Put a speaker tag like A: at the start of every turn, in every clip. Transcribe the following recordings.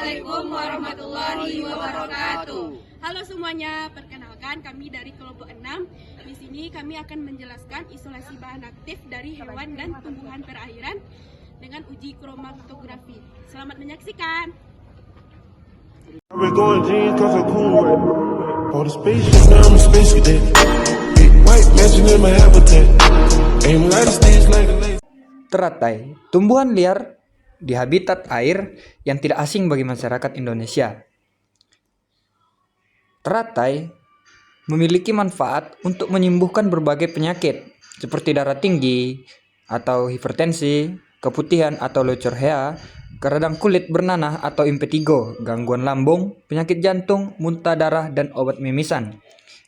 A: Assalamualaikum warahmatullahi wabarakatuh.
B: Halo semuanya, perkenalkan kami dari kelompok 6. Di sini kami akan menjelaskan isolasi bahan aktif dari hewan dan tumbuhan perairan dengan uji kromatografi. Selamat menyaksikan.
C: We're going jeans cause I'm cool right now. For the spaceship now I'm a space cadet. Big white mansion in my habitat. Aim light stage like a laser.
D: Teratai, tumbuhan liar di habitat air yang tidak asing bagi masyarakat Indonesia. Teratai memiliki manfaat untuk menyembuhkan berbagai penyakit seperti darah tinggi atau hipertensi, keputihan atau leukorrhea, radang kulit bernanah atau impetigo, gangguan lambung, penyakit jantung, muntah darah, dan obat mimisan.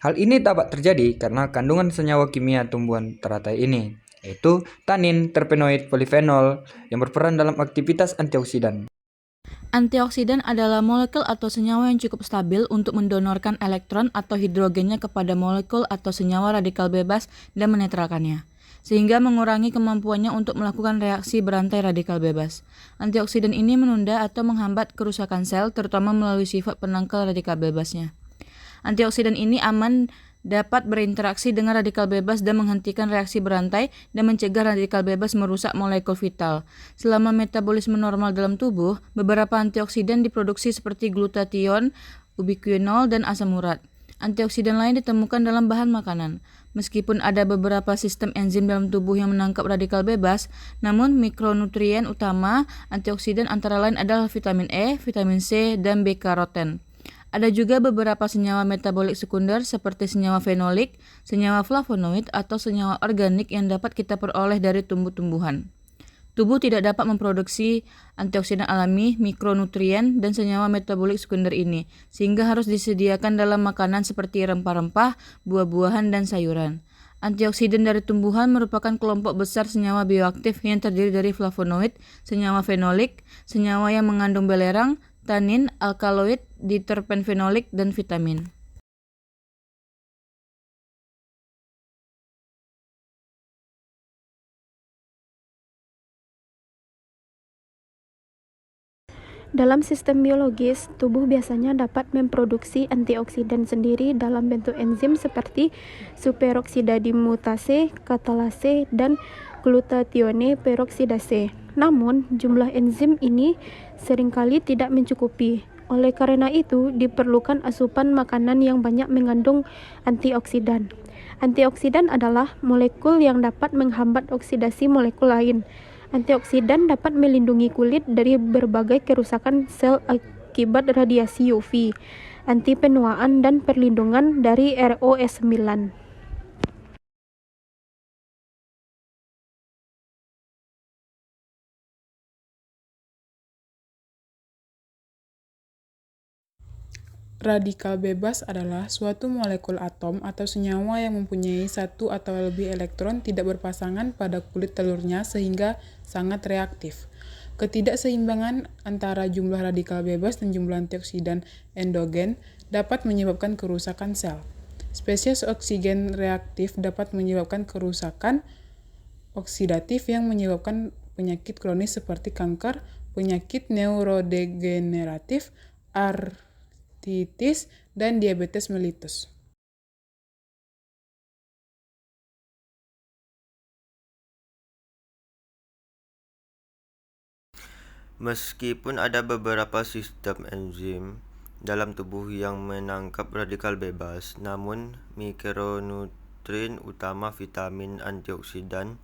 D: Hal ini dapat terjadi karena kandungan senyawa kimia tumbuhan teratai ini, yaitu tanin, terpenoid, polifenol yang berperan dalam aktivitas antioksidan.
E: Antioksidan adalah molekul atau senyawa yang cukup stabil untuk mendonorkan elektron atau hidrogennya kepada molekul atau senyawa radikal bebas dan menetralkannya, sehingga mengurangi kemampuannya untuk melakukan reaksi berantai radikal bebas. Antioksidan ini menunda atau menghambat kerusakan sel, terutama melalui sifat penangkal radikal bebasnya. Antioksidan ini aman, dapat berinteraksi dengan radikal bebas dan menghentikan reaksi berantai dan mencegah radikal bebas merusak molekul vital. Selama metabolisme normal dalam tubuh, beberapa antioksidan diproduksi seperti glutathione, ubiquinol, dan asam urat. Antioksidan lain ditemukan dalam bahan makanan. Meskipun ada beberapa sistem enzim dalam tubuh yang menangkap radikal bebas, namun mikronutrien utama antioksidan antara lain adalah vitamin E, vitamin C, dan B-karoten. Ada juga beberapa senyawa metabolik sekunder seperti senyawa fenolik, senyawa flavonoid, atau senyawa organik yang dapat kita peroleh dari tumbuh-tumbuhan. Tubuh tidak dapat memproduksi antioksidan alami, mikronutrien, dan senyawa metabolik sekunder ini, sehingga harus disediakan dalam makanan seperti rempah-rempah, buah-buahan, dan sayuran. Antioksidan dari tumbuhan merupakan kelompok besar senyawa bioaktif yang terdiri dari flavonoid, senyawa fenolik, senyawa yang mengandung belerang, tanin, alkaloid, diterpenfenolik, dan vitamin.
F: Dalam sistem biologis, tubuh biasanya dapat memproduksi antioksidan sendiri dalam bentuk enzim seperti superoksidadimutase, katalase, dan glutathione peroksidase. Namun, jumlah enzim ini seringkali tidak mencukupi. Oleh karena itu, diperlukan asupan makanan yang banyak mengandung antioksidan. Antioksidan adalah molekul yang dapat menghambat oksidasi molekul lain. Antioksidan dapat melindungi kulit dari berbagai kerusakan sel akibat radiasi UV, anti penuaan, dan perlindungan dari ROS9.
G: Radikal bebas adalah suatu molekul atom atau senyawa yang mempunyai satu atau lebih elektron tidak berpasangan pada kulit telurnya sehingga sangat reaktif. Ketidakseimbangan antara jumlah radikal bebas dan jumlah antioksidan endogen dapat menyebabkan kerusakan sel. Spesies oksigen reaktif dapat menyebabkan kerusakan oksidatif yang menyebabkan penyakit kronis seperti kanker, penyakit neurodegeneratif, artritis, dan diabetes mellitus.
H: Meskipun ada beberapa sistem enzim dalam tubuh yang menangkap radikal bebas, namun mikronutrien utama vitamin antioksidan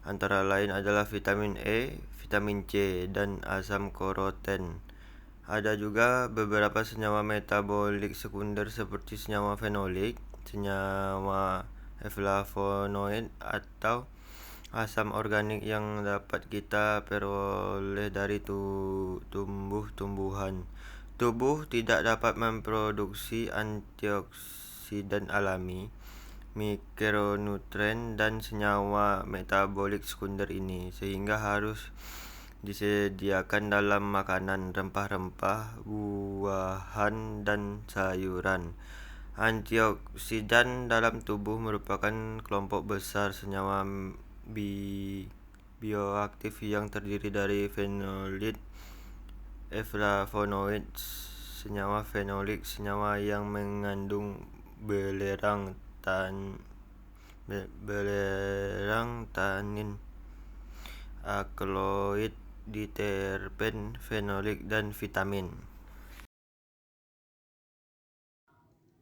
H: antara lain adalah vitamin E, vitamin C, dan asam koroten. Ada juga beberapa senyawa metabolik sekunder seperti senyawa fenolik, senyawa flavonoid, atau asam organik yang dapat kita peroleh dari tumbuh-tumbuhan. Tubuh tidak dapat memproduksi antioksidan alami, mikronutrien, dan senyawa metabolik sekunder ini, sehingga harus disediakan dalam makanan, rempah-rempah, buahan, dan sayuran. Antioksidan dalam tubuh merupakan kelompok besar senyawa bioaktif yang terdiri dari fenolid, flavonoid, senyawa fenolik, senyawa yang mengandung belerang tanin, alkaloid, diterpen, fenolik, dan vitamin.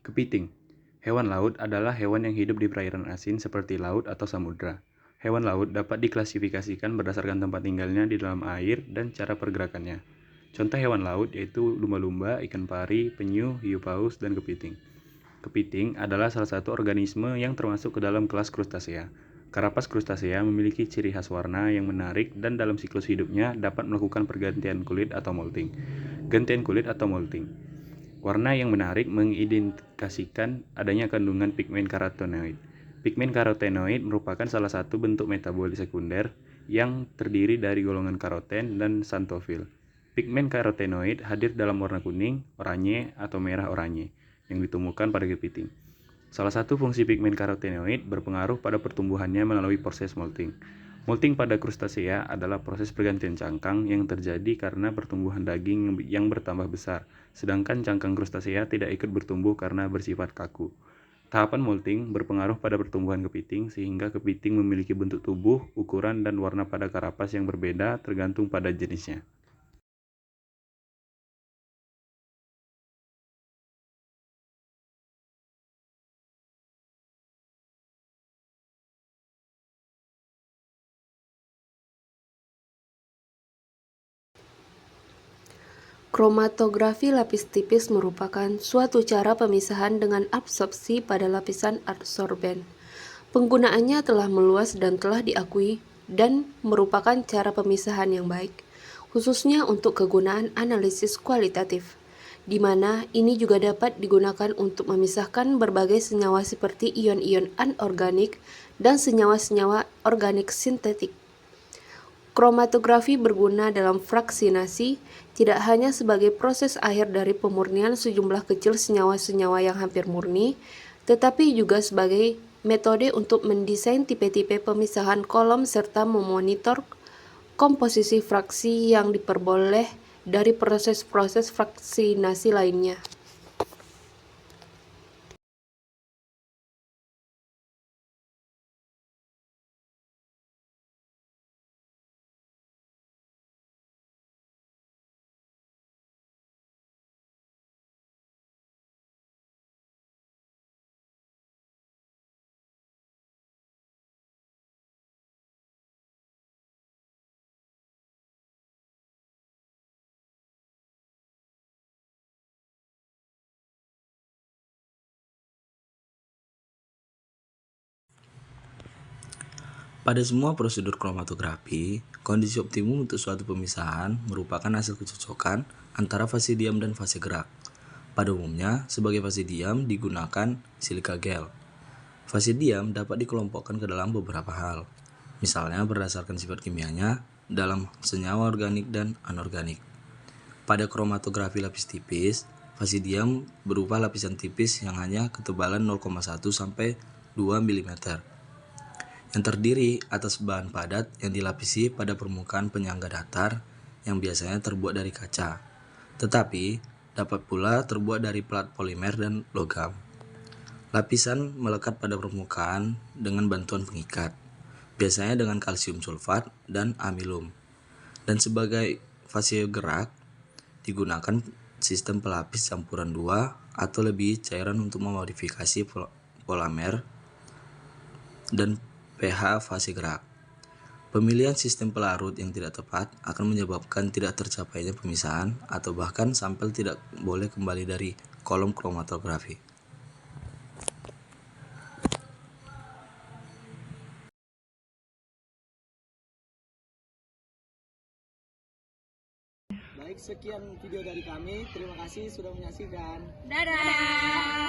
I: Kepiting. Hewan laut adalah hewan yang hidup di perairan asin seperti laut atau samudra. Hewan laut dapat diklasifikasikan berdasarkan tempat tinggalnya di dalam air dan cara pergerakannya. Contoh hewan laut yaitu lumba-lumba, ikan pari, penyu, hiu paus, dan kepiting. Kepiting adalah salah satu organisme yang termasuk ke dalam kelas krustasea. Karapas krustasea memiliki ciri khas warna yang menarik dan dalam siklus hidupnya dapat melakukan pergantian kulit atau molting. Gantian kulit atau molting. Warna yang menarik mengindikasikan adanya kandungan pigmen karotenoid. Pigmen karotenoid merupakan salah satu bentuk metabolit sekunder yang terdiri dari golongan karoten dan xanthofil. Pigmen karotenoid hadir dalam warna kuning, oranye, atau merah oranye yang ditemukan pada kepiting. Salah satu fungsi pigmen karotenoid berpengaruh pada pertumbuhannya melalui proses molting. Molting pada krustasea adalah proses pergantian cangkang yang terjadi karena pertumbuhan daging yang bertambah besar, sedangkan cangkang krustasea tidak ikut bertumbuh karena bersifat kaku. Tahapan molting berpengaruh pada pertumbuhan kepiting sehingga kepiting memiliki bentuk tubuh, ukuran, dan warna pada karapas yang berbeda tergantung pada jenisnya.
J: Kromatografi lapis tipis merupakan suatu cara pemisahan dengan absorpsi pada lapisan adsorben. Penggunaannya telah meluas dan telah diakui dan merupakan cara pemisahan yang baik, khususnya untuk kegunaan analisis kualitatif, di mana ini juga dapat digunakan untuk memisahkan berbagai senyawa seperti ion-ion anorganik dan senyawa-senyawa organik sintetik. Kromatografi berguna dalam fraksinasi, tidak hanya sebagai proses akhir dari pemurnian sejumlah kecil senyawa-senyawa yang hampir murni, tetapi juga sebagai metode untuk mendesain tipe-tipe pemisahan kolom serta memonitor komposisi fraksi yang diperoleh dari proses-proses fraksinasi lainnya.
K: Pada semua prosedur kromatografi, kondisi optimum untuk suatu pemisahan merupakan hasil kecocokan antara fase diam dan fase gerak. Pada umumnya, sebagai fase diam digunakan silika gel. Fase diam dapat dikelompokkan ke dalam beberapa hal, misalnya berdasarkan sifat kimianya dalam senyawa organik dan anorganik. Pada kromatografi lapis tipis, fase diam berupa lapisan tipis yang hanya ketebalan 0,1 sampai 2 mm. Yang terdiri atas bahan padat yang dilapisi pada permukaan penyangga datar yang biasanya terbuat dari kaca, tetapi dapat pula terbuat dari plat polimer dan logam. Lapisan melekat pada permukaan dengan bantuan pengikat, biasanya dengan kalsium sulfat dan amilum. Dan sebagai fase gerak, digunakan sistem pelapis campuran 2 atau lebih cairan untuk memodifikasi polimer dan pH fase gerak. Pemilihan sistem pelarut yang tidak tepat akan menyebabkan tidak tercapainya pemisahan atau bahkan sampel tidak boleh kembali dari kolom kromatografi.
L: Baik, sekian video dari kami. Terima kasih sudah menyaksikan.
A: Dadah.